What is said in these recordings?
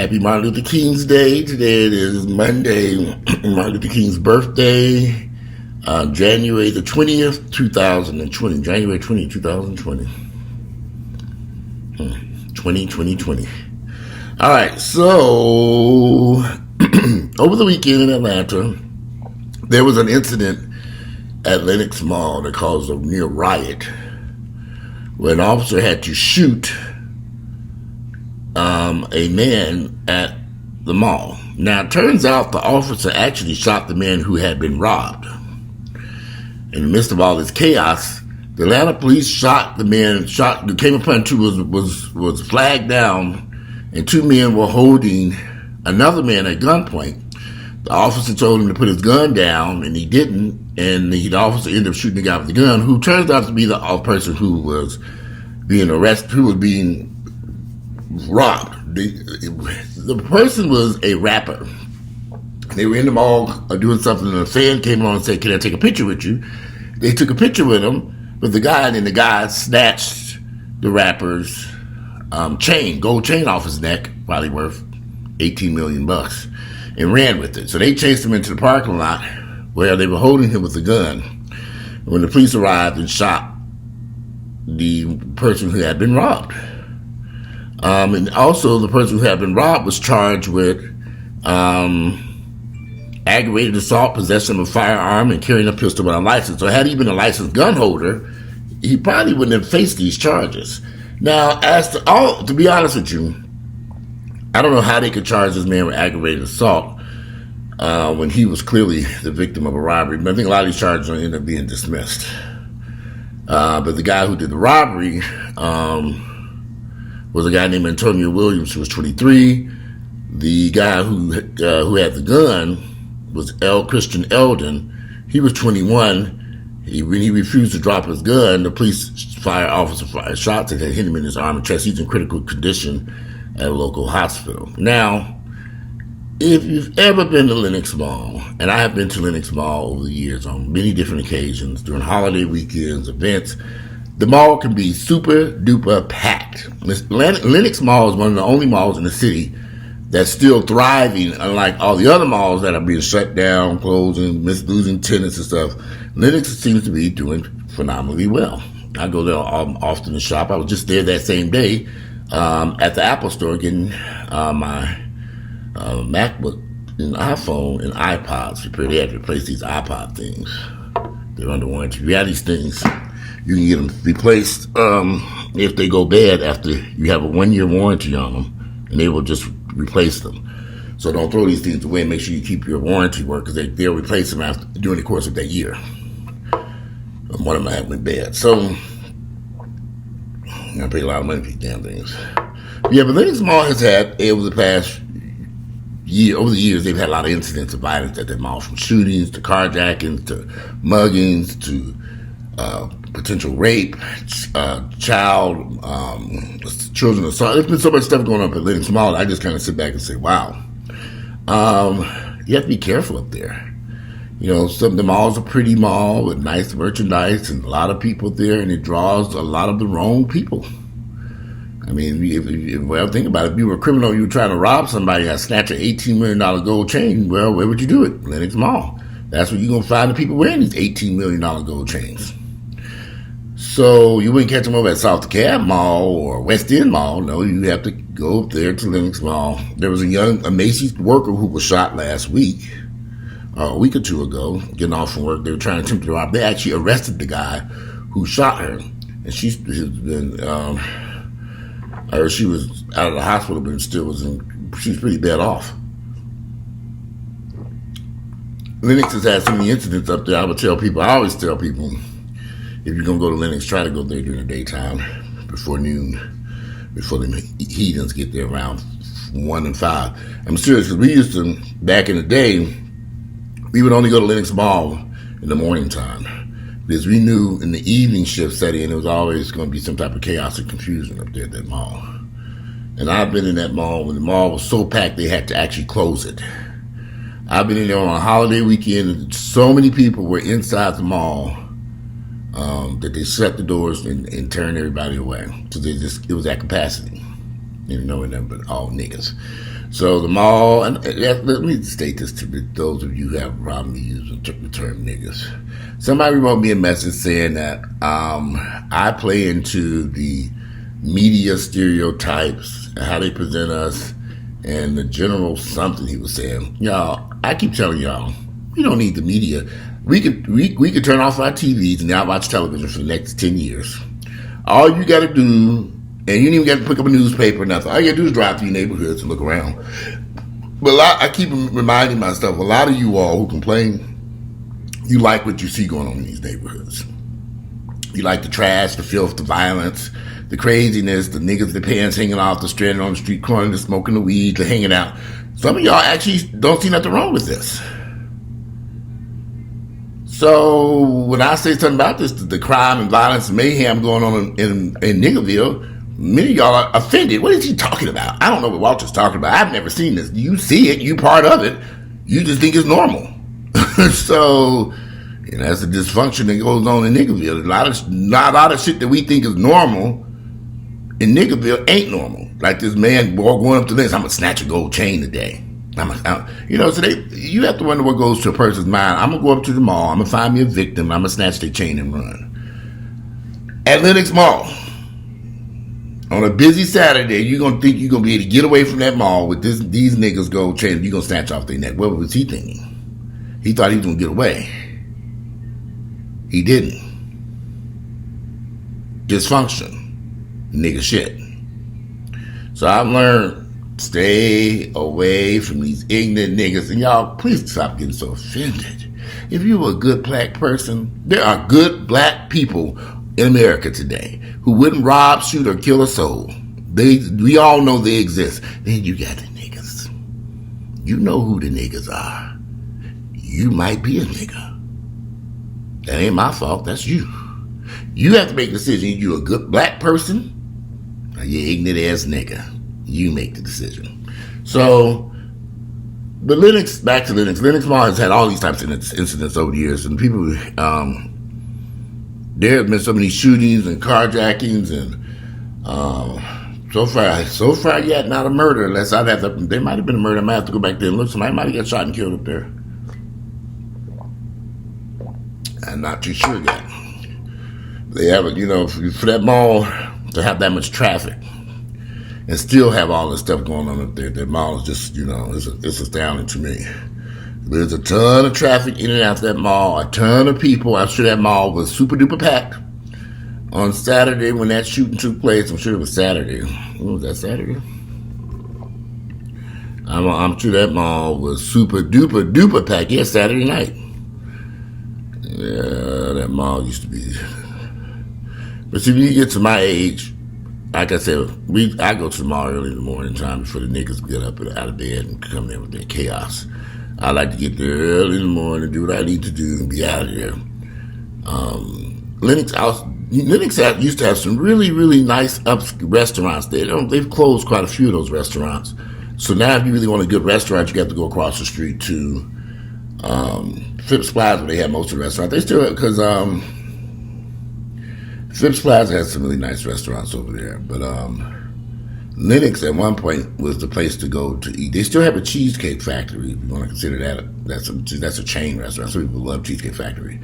Happy Martin Luther King's Day. Today it is Monday, Martin Luther King's birthday, January the 20th, 2020. January 20th, 2020. 2020. All right, so over the weekend in Atlanta, there was an incident at Lenox Mall that caused a near riot where an officer had to shoot a man at the mall. Now, it turns out the officer actually shot the man who had been robbed. In the midst of all this chaos, the Atlanta police shot the man, came upon two, was flagged down, and two men were holding another man at gunpoint. The officer told him to put his gun down, and he didn't, and the officer ended up shooting the guy with the gun, who turns out to be the person who was being arrested, who was being robbed. The person was a rapper. They were in the mall doing something, and a fan came along and said, "Can I take a picture with you?" They took a picture with him, with the guy, and then the guy snatched the rapper's gold chain off his neck, probably worth $18 million, and ran with it. So they chased him into the parking lot where they were holding him with a gun. When the police arrived and shot the person who had been robbed. And also the person who had been robbed was charged with aggravated assault, possession of a firearm, and carrying a pistol without a license. So had he been a licensed gun holder, he probably wouldn't have faced these charges. Now, to be honest with you, I don't know how they could charge this man with aggravated assault when he was clearly the victim of a robbery. But I think a lot of these charges end up being dismissed. But the guy who did the robbery was a guy named Antonio Williams, who was 23. The guy who had the gun was Christian Eldon. He was 21. When he refused to drop his gun, the police officer fired shots and hit him in his arm and chest. He's in critical condition at a local hospital. Now, if you've ever been to Lenox Mall, and I have been to Lenox Mall over the years on many different occasions, during holiday weekends, events, the mall can be super duper packed. Lenox Mall is one of the only malls in the city that's still thriving, unlike all the other malls that are being shut down, closing, losing tenants and stuff. Lenox seems to be doing phenomenally well. I go there often to shop. I was just there that same day at the Apple store getting my MacBook and iPhone and iPods repaired. They had to replace these iPod things. They're under warranty. We have these things. You can get them replaced if they go bad after you have a 1-year warranty on them, and they will just replace them. So don't throw these things away. Make sure you keep your warranty work, because they'll replace them during the course of that year. One of them went bad. So I paid a lot of money for these damn things. Yeah, but Lenox Mall has had, over the years, they've had a lot of incidents of violence at that mall, from shootings to carjackings to muggings to potential rape, children assault. There's been so much stuff going on at Lenox Mall. I just kind of sit back and say, wow. You have to be careful up there. You know, some of the malls are pretty mall with nice merchandise and a lot of people there, and it draws a lot of the wrong people. I mean, think about it. If you were a criminal, you were trying to rob somebody and snatch an $18 million gold chain, well, where would you do it? Lenox Mall. That's where you're going to find the people wearing these $18 million gold chains. So you wouldn't catch them over at South DeKalb Mall or West End Mall. No, you have to go up there to Lenox Mall. There was a Macy's worker who was shot last week, a week or two ago, getting off from work. They were trying to attempt to rob. They actually arrested the guy who shot her, and she's been, she was out of the hospital, but she's pretty bad off. Lenox has had so many incidents up there. I always tell people, if you're going to go to Lenox, try to go there during the daytime, before noon, before the heathens get there around 1 and 5. I'm serious, because we used to, back in the day, we would only go to Lenox Mall in the morning time, because we knew in the evening shift setting, it was always going to be some type of chaos and confusion up there at that mall. And I've been in that mall when the mall was so packed they had to actually close it. I've been in there on a holiday weekend, and so many people were inside the mall that they shut the doors and turned everybody away. So it was at capacity. You know, nothing but all niggas. So the mall, and let me state this to those of you who have a problem using the term niggas. Somebody wrote me a message saying that I play into the media stereotypes, how they present us, and the general something he was saying. Y'all, I keep telling y'all, we don't need the media. We could turn off our TVs and not watch television for the next 10 years. All you got to do, and you don't even got to pick up a newspaper or nothing. All you got to do is drive through your neighborhoods and look around. But I keep reminding myself, a lot of you all who complain, you like what you see going on in these neighborhoods. You like the trash, the filth, the violence, the craziness, the niggas with their pants hanging off, the stranded on the street corner, the smoking the weed, the hanging out. Some of y'all actually don't see nothing wrong with this. So when I say something about this, the crime and violence and mayhem going on in Niggerville, many of y'all are offended. What is he talking about? I don't know what Walter's talking about. I've never seen this. You see it. You part of it. You just think it's normal. So, that's the dysfunction that goes on in Niggerville. A lot of shit that we think is normal in Niggerville ain't normal. Like this man going up to this, I'm going to snatch a gold chain today. So you have to wonder what goes to a person's mind. I'm going to go up to the mall. I'm going to find me a victim. I'm going to snatch their chain and run. At Lenox Mall, on a busy Saturday, you're going to think you're going to be able to get away from that mall with these niggas gold chain. You're going to snatch off their neck. What was he thinking? He thought he was going to get away. He didn't. Dysfunction. Nigga shit. So I've learned, stay away from these ignorant niggas. And y'all, please stop getting so offended. If you're a good black person, there are good black people in America today who wouldn't rob, shoot, or kill a soul. We all know they exist. Then you got the niggas. You know who the niggas are. You might be a nigga. That ain't my fault. That's you. You have to make a decision. You a good black person or you ignorant ass nigga. You make the decision. So, but back to Lenox. Lenox Mall has had all these types of incidents over the years, and people, there have been so many shootings and carjackings, and so far yet not a murder. Unless there might have been a murder. I might have to go back there and look. Somebody might have got shot and killed up there. I'm not too sure yet. They have for that mall to have that much traffic and still have all this stuff going on up there. That mall is just, it's astounding to me. There's a ton of traffic in and out of that mall, a ton of people. I'm sure that mall was super duper packed on Saturday when that shooting took place. I'm sure it was Saturday. Was that Saturday? I'm sure that mall was super duper duper packed. Yeah, Saturday night. Yeah, that mall used to be. But see, when you get to my age, like I said, I go to the mall early in the morning time before the niggas get up out of bed and come in with their chaos. I like to get there early in the morning, do what I need to do, and be out of there. Lenox used to have some really, really nice restaurants there. They've closed quite a few of those restaurants. So now if you really want a good restaurant, you have to go across the street to Phipps Plaza, where they have most of the restaurants. They still, because Phipps Plaza has some really nice restaurants over there. But Lenox at one point was the place to go to eat. They still have a Cheesecake Factory, if you want to consider that. That's a chain restaurant. Some people love Cheesecake Factory.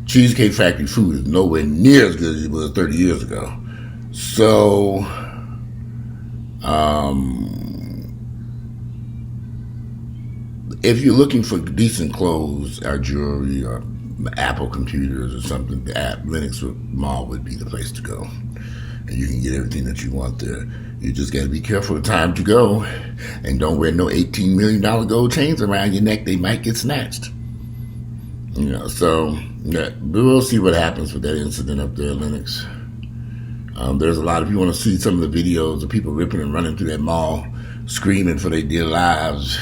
Cheesecake Factory food is nowhere near as good as it was 30 years ago. So, if you're looking for decent clothes or jewelry or Apple computers or something, the Lenox Mall would be the place to go. And you can get everything that you want there. You just got to be careful the time to go. And don't wear no $18 million gold chains around your neck. They might get snatched. So yeah, we'll see what happens with that incident up there at Lenox. There's a lot of, if you want to see some of the videos of people ripping and running through that mall, screaming for their dear lives.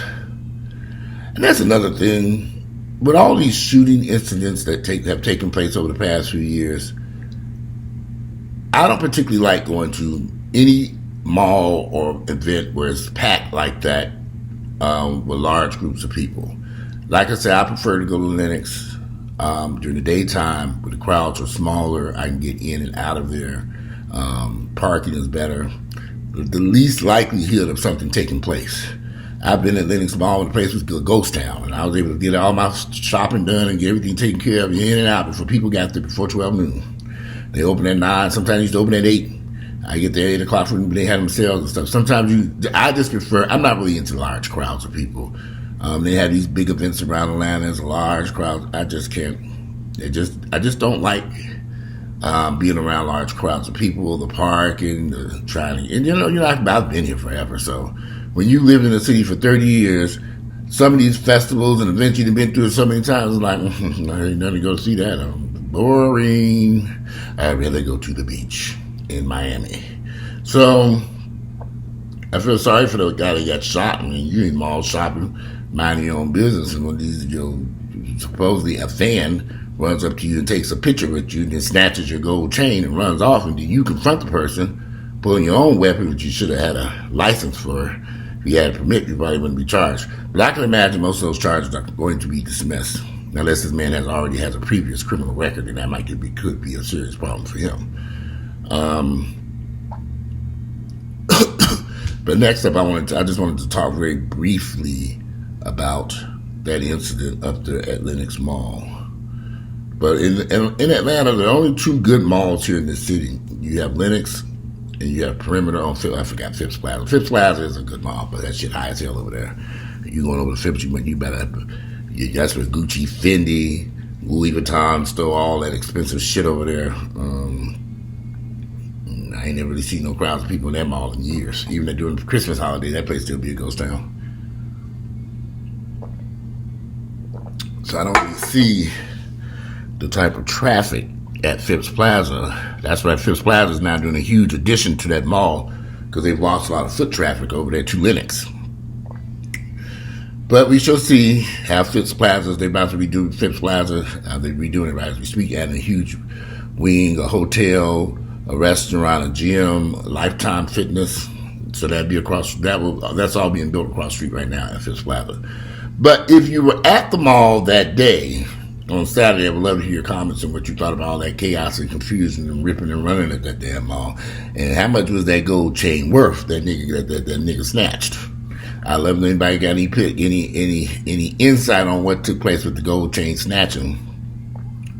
And that's another thing. With all these shooting incidents that have taken place over the past few years, I don't particularly like going to any mall or event where it's packed like that with large groups of people. Like I said, I prefer to go to Lenox during the daytime where the crowds are smaller. I can get in and out of there. Parking is better. The least likelihood of something taking place. I've been at Lenox Mall, and the place was a ghost town, and I was able to get all my shopping done and get everything taken care of in and out before people got there before 12 noon. They open at 9. Sometimes they used to open at 8. I get there at 8 o'clock when they had them sales and stuff. Sometimes I just prefer, I'm not really into large crowds of people. They have these big events around Atlanta. There's a large crowd. I just can't. I just don't like being around large crowds of people, the parking, the trying to, and I've been here forever. So when you lived in the city for 30 years, some of these festivals and events you've been through so many times, it's like, I ain't nothing to go see that. Boring. I'd rather go to the beach in Miami. So I feel sorry for the guy that got shot. I mean, you in mall shopping, minding your own business, and when these, supposedly a fan runs up to you and takes a picture with you and then snatches your gold chain and runs off, and then you confront the person, pulling your own weapon, which you should have had a license for. If you had a permit, you probably wouldn't be charged. But I can imagine most of those charges are going to be dismissed, unless this man already has a previous criminal record, and that could be a serious problem for him. But next up, I just wanted to talk very briefly about that incident up there at Lenox Mall. But in Atlanta, there are only two good malls here in the city. You have Lenox and you have Perimeter on Fifth. I forgot Phipps Plaza. Phipps Plaza is a good mall, but that shit high as hell over there. You going over to Phipps, you better. That's where Gucci, Fendi, Louis Vuitton store, all that expensive shit over there. I ain't never really seen no crowds of people in that mall in years. Even during the Christmas holiday, that place still be a ghost town. So I don't really see the type of traffic at Phipps Plaza. That's why Phipps Plaza is now doing a huge addition to that mall, because they've lost a lot of foot traffic over there to Lenox. But we shall see how Phipps Plaza, they're about to redo Phipps Plaza. They're redoing it right as we speak, adding a huge wing, a hotel, a restaurant, a gym, Lifetime Fitness. So that'd be that's all being built across the street right now at Phipps Plaza. But if you were at the mall that day, on Saturday, I would love to hear your comments on what you thought about all that chaos and confusion and ripping and running at that damn mall. And how much was that gold chain worth that nigga snatched? I love if anybody got any insight on what took place with the gold chain snatching.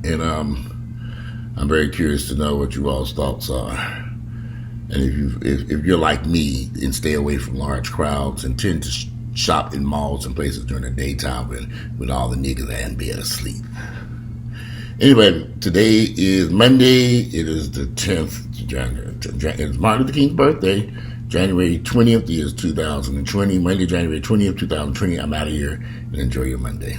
And I'm very curious to know what you all's thoughts are. And if you're like me and stay away from large crowds and tend to shop in malls and places during the daytime when all the niggas are in bed asleep. Anyway, today is Monday. It is the 10th of January. It's Martin Luther King's birthday. January 20th is 2020. Monday, January 20th, 2020. I'm out of here, and enjoy your Monday.